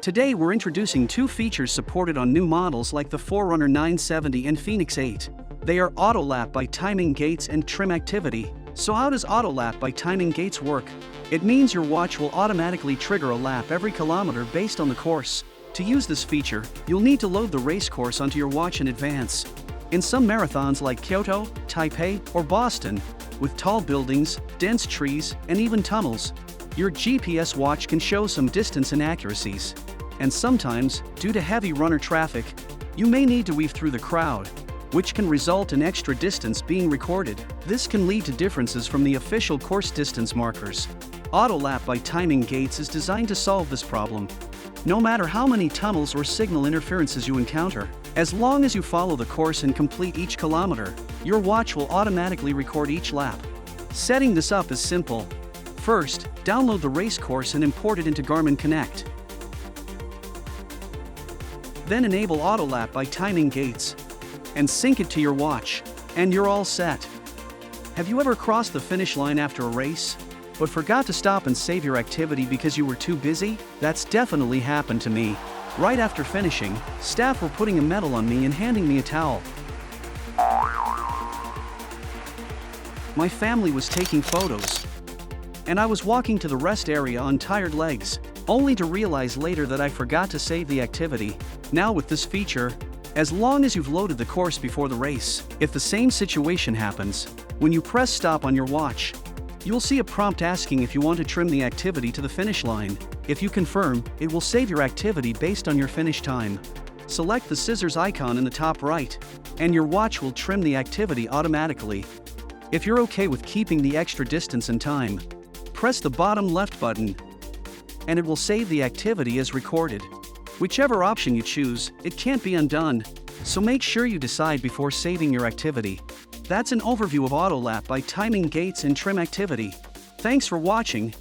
Today we're introducing two features supported on new models like the Forerunner 970 and fēnix 8. They are auto lap by timing gates and trim activity. So how does auto lap by timing gates work? It means your watch will automatically trigger a lap every kilometer based on the course. To use this feature, you'll need to load the race course onto your watch in advance. In some marathons like Kyoto, Taipei, or Boston, with tall buildings, dense trees, and even tunnels, your GPS watch can show some distance inaccuracies. And sometimes, due to heavy runner traffic, you may need to weave through the crowd, which can result in extra distance being recorded. This can lead to differences from the official course distance markers. Auto lap by timing gates is designed to solve this problem. No matter how many tunnels or signal interferences you encounter, as long as you follow the course and complete each kilometer, your watch will automatically record each lap. Setting this up is simple. First, download the race course and import it into Garmin Connect. Then enable auto lap by timing gates and sync it to your watch, and you're all set. Have you ever crossed the finish line after a race, but forgot to stop and save your activity because you were too busy? That's definitely happened to me. Right after finishing, staff were putting a medal on me and handing me a towel. My family was taking photos, and I was walking to the rest area on tired legs, only to realize later that I forgot to save the activity. Now with this feature, as long as you've loaded the course before the race, if the same situation happens, when you press stop on your watch, you'll see a prompt asking if you want to trim the activity to the finish line. If you confirm, it will save your activity based on your finish time. Select the scissors icon in the top right, and your watch will trim the activity automatically. If you're okay with keeping the extra distance and time, press the bottom left button, and it will save the activity as recorded. Whichever option you choose, it can't be undone, so make sure you decide before saving your activity. That's an overview of auto lap by timing gates and trim activity. Thanks for watching.